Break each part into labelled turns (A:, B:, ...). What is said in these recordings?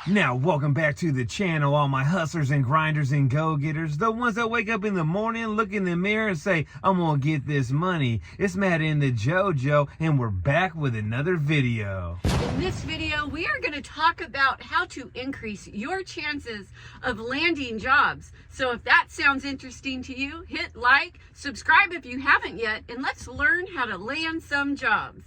A: Now, welcome back to the channel, all my hustlers and grinders and go-getters, the ones that wake up in the morning, look in the mirror and say, I'm gonna get this money. It's Matt and the JoJo, and we're back with another video.
B: In this video, we are gonna talk about how to increase your chances of landing jobs. So if that sounds interesting to you, hit like, subscribe if you haven't yet, and let's learn how to land some jobs.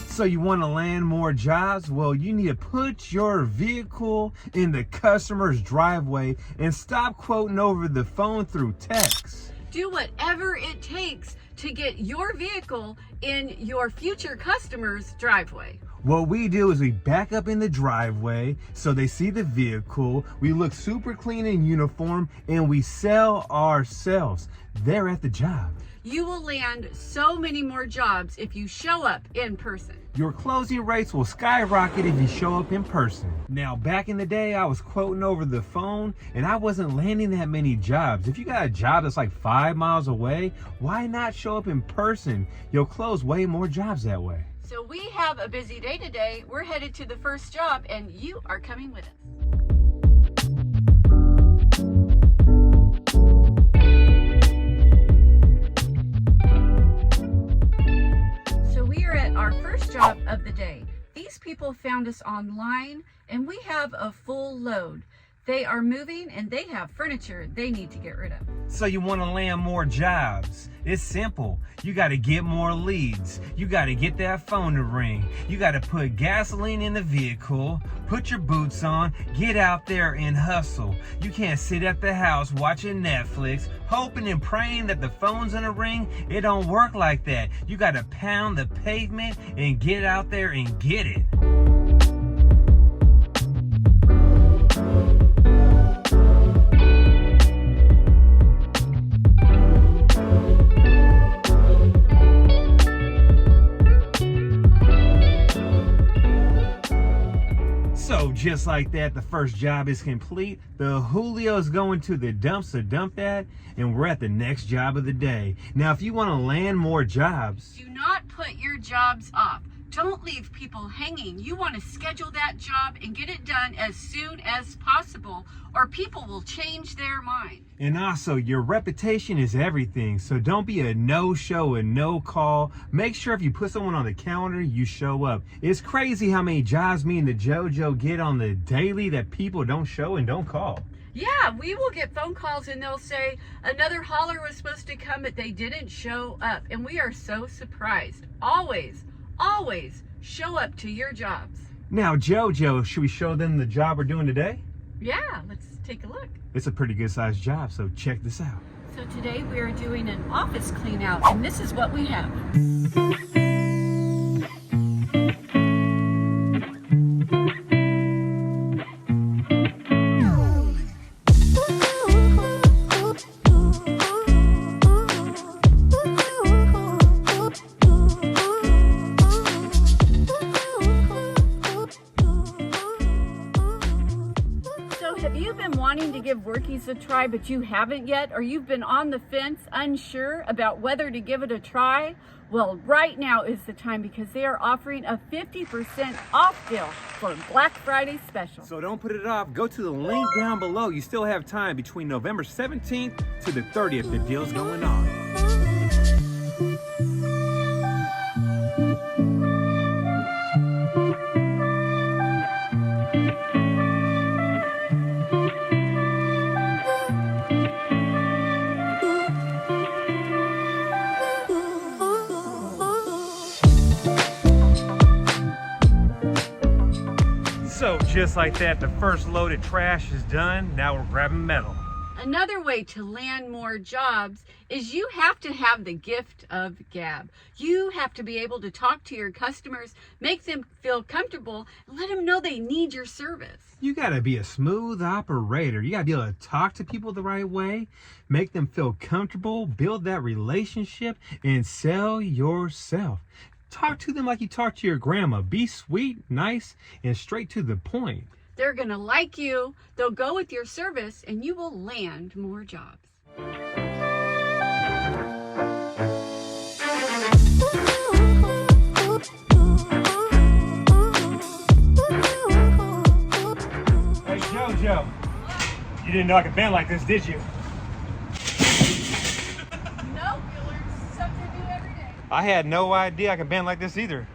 A: So you want to land more jobs? Well, you need to put your vehicle in the customer's driveway and stop quoting over the phone through text.
B: Do whatever it takes to get your vehicle in your future customer's driveway.
A: What we do is we back up in the driveway so they see the vehicle, we look super clean in uniform, and we sell ourselves. They're at the job.
B: You will land so many more jobs if you show up in person.
A: Your closing rates will skyrocket if you show up in person. Now, back in the day, I was quoting over the phone and I wasn't landing that many jobs. If you got a job that's like 5 miles away, why not show up in person? You'll close way more jobs that way.
B: So we have a busy day today. We're headed to the first job and you are coming with us. Our first job of the day. These people found us online and we have a full load. They are moving and they have furniture they need to get rid of.
A: So you want to land more jobs? It's simple. You got to get more leads. You got to get that phone to ring. You got to put gasoline in the vehicle, put your boots on, get out there and hustle. You can't sit at the house watching Netflix, hoping and praying that the phone's gonna ring. It don't work like that. You got to pound the pavement and get out there and get it. So just like that, the first job is complete. The Julio's going to the dumps to dump that, and we're at the next job of the day. Now, if you want to land more jobs,
B: do not put your jobs off. Don't leave people hanging. You want to schedule that job and get it done as soon as possible, or people will change their mind.
A: And also, your reputation is everything, so don't be a no-show and no-call. Make sure if you put someone on the calendar, you show up. It's crazy how many jobs me and the JoJo get on the daily that people don't show and don't call.
B: Yeah, we will get phone calls and they'll say, another hauler was supposed to come, but they didn't show up. And we are so surprised. Always show up to your jobs.
A: Now, JoJo, should we show them the job we're doing today?
B: Yeah, let's take a look.
A: It's a pretty good sized job, so check this out.
B: So today we are doing an office clean out and this is what we have. Have you been wanting to give Workies a try, but you haven't yet, or you've been on the fence, unsure about whether to give it a try? Well, right now is the time because they are offering a 50% off deal for Black Friday special.
A: So don't put it off. Go to the link down below. You still have time between November 17th to the 30th. The deal's going on. So just like that, the first load of trash is done. Now we're grabbing metal.
B: Another way to land more jobs is you have to have the gift of gab. You have to be able to talk to your customers, make them feel comfortable, and let them know they need your service.
A: You gotta be a smooth operator. You gotta be able to talk to people the right way, make them feel comfortable, build that relationship, and sell yourself. Talk to them like you talk to your grandma. Be sweet, nice, and straight to the point.
B: They're going to like you, they'll go with your service, and you will land more jobs.
A: Hey, JoJo. You didn't know I could bend like this, did you?
B: Nope, you learn something new every day.
A: I had no idea I could bend like this either.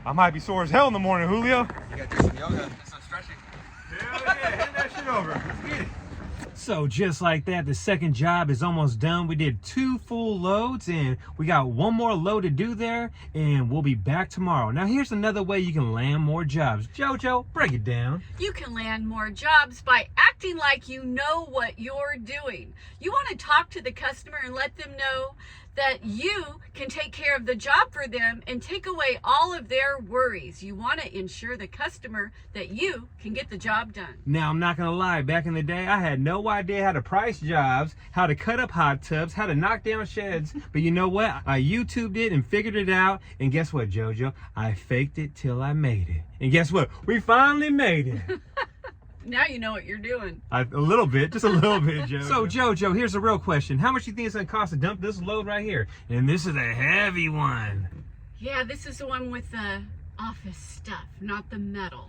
A: I might be sore as hell in the morning, Julio.
C: You gotta do some yoga and some stretching.
A: Hell yeah, hand that shit over. Let's get it. So just like that, the second job is almost done. We did 2 full loads and we got 1 more load to do there, and we'll be back tomorrow. Now here's another way you can land more jobs. JoJo, break it down.
B: You can land more jobs by acting like you know what you're doing. You want to talk to the customer and let them know that you can take care of the job for them and take away all of their worries. You want to ensure the customer that you can get the job done.
A: Now, I'm not gonna lie, back in the day, I had no idea how to price jobs, how to cut up hot tubs, how to knock down sheds. But you know what? I YouTubed it and figured it out. And guess what, JoJo? I faked it till I made it. And guess what? We finally made it.
B: Now you know what you're doing.
A: A little bit, just a little bit, JoJo. So, JoJo, here's a real question. How much do you think it's gonna cost to dump this load right here? And this is a heavy one.
B: Yeah, this is the one with the office stuff, not the metal.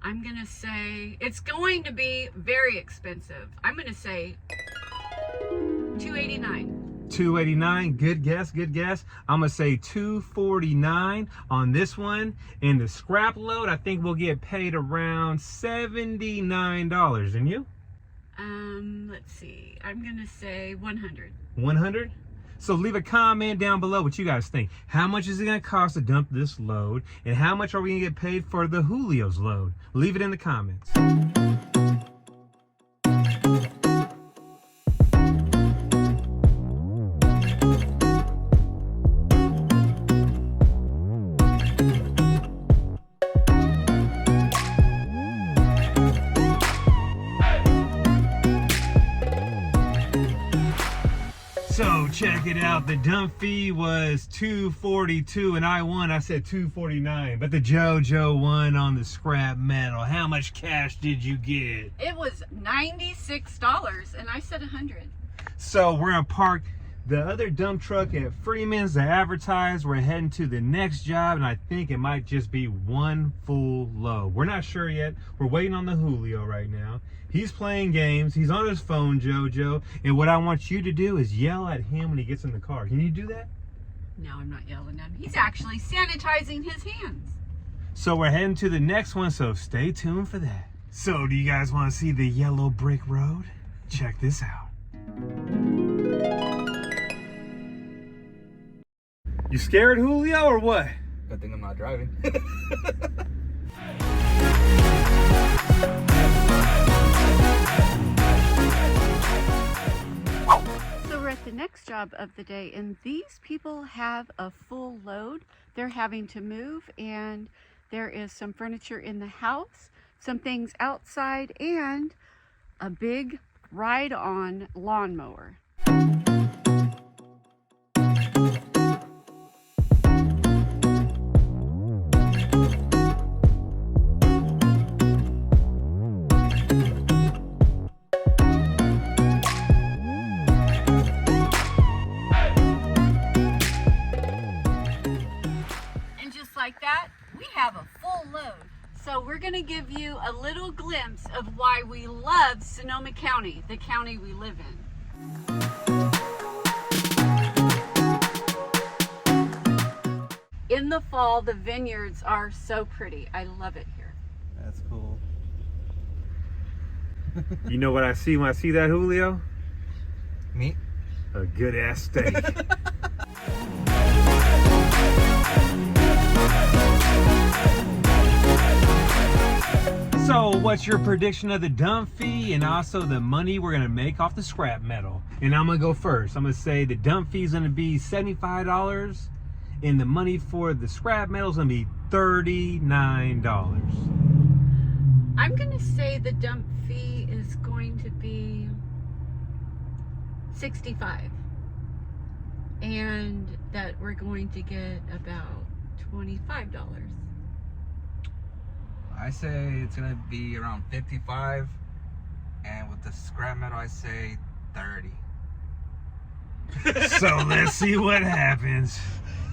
B: I'm gonna say it's going to be very expensive. I'm gonna say $289.
A: $289, good guess, good guess. I'm gonna say $249 on this one. And the scrap load, I think we'll get paid around $79. And you?
B: Let's see. I'm gonna say 100.
A: 100? So leave a comment down below what you guys think. How much is it gonna cost to dump this load? And how much are we gonna get paid for the Julio's load? Leave it in the comments. So check it out, the dump fee was $242 and I won. I said $249, but the JoJo won on the scrap metal. How much cash did you get?
B: It was $96 and I said 100.
A: So we're gonna park the other dump truck at Freeman's to advertise. We're heading to the next job, and I think it might just be 1 full load. We're not sure yet. We're waiting on the Julio right now. He's playing games. He's on his phone, JoJo. And what I want you to do is yell at him when he gets in the car. Can you do that?
B: No, I'm not yelling at him. He's actually sanitizing his hands.
A: So we're heading to the next one, so stay tuned for that. So do you guys want to see the yellow brick road? Check this out. You scared, Julio, or what?
C: Good thing I'm not driving.
B: So we're at the next job of the day, and these people have a full load. They're having to move, and there is some furniture in the house, some things outside, and a big ride-on lawnmower. Like that, we have a full load. So we're going to give you a little glimpse of why we love Sonoma County, the county we live in. In the fall, the vineyards are so pretty. I love it here.
C: That's cool.
A: You know what I see when I see that, Julio?
C: Meat?
A: A good ass steak. So what's your prediction of the dump fee and also the money we're gonna make off the scrap metal? And I'm gonna go first. I'm gonna say the dump fee is gonna be $75 and the money for the scrap metal is gonna be $39.
B: I'm gonna say the dump fee is going to be $65 and that we're going to get about $25.
C: I say it's gonna be around 55, and with the scrap metal, I say 30.
A: So let's see what happens.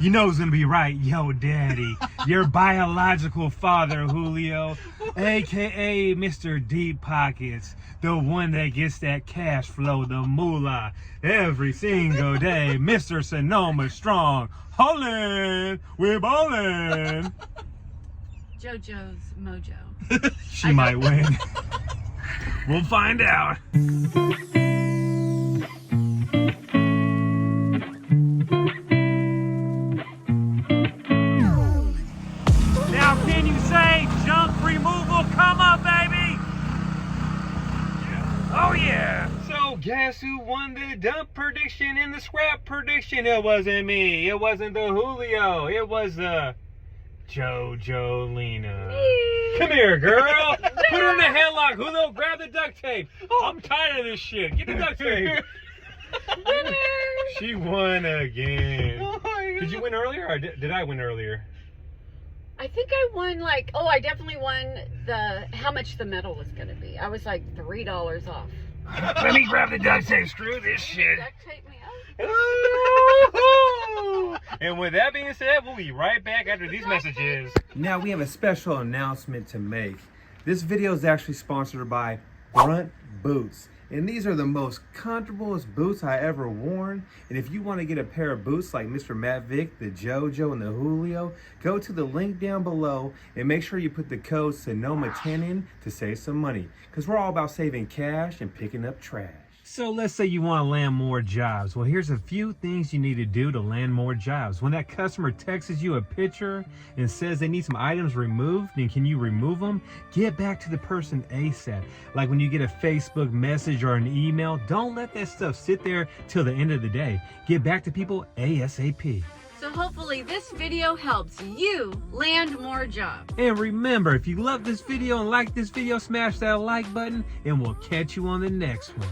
A: You know who's gonna be right, yo daddy. Your biological father, Julio, aka Mr. Deep Pockets, the one that gets that cash flow, the moolah, every single day. Mr. Sonoma Strong, hollin', we're ballin'.
B: JoJo's mojo.
A: She might win. We'll find out. Now can you say junk removal come up, baby? Oh yeah. So guess who won the dump prediction and the scrap prediction? It wasn't me. It wasn't the Julio. It was the JoJo Lena. Come here, girl. Put her in the headlock. Julio, grab the duct tape. I'm tired of this shit. Get the duct tape. She won again. Did you win earlier, or did I win earlier?
B: I think I won I definitely won how much the metal was going to be. I was like $3 off.
A: Let me grab the duct tape. Screw this shit.
B: Duct tape me up.
A: And with that being said, we'll be right back after these messages. Now we have a special announcement to make. This video is actually sponsored by Front Boots. And these are the most comfortablest boots I ever worn. And if you want to get a pair of boots like Mr. Matt Vic, the JoJo, and the Julio, go to the link down below and make sure you put the code Sonoma10 in to save some money. Because we're all about saving cash and picking up trash. So let's say you want to land more jobs. Well, here's a few things you need to do to land more jobs. When that customer texts you a picture and says they need some items removed, and can you remove them? Get back to the person ASAP. Like when you get a Facebook message or an email, don't let that stuff sit there till the end of the day. Get back to people ASAP.
B: So hopefully this video helps you land more jobs.
A: And remember, if you love this video and like this video, smash that like button, and we'll catch you on the next one.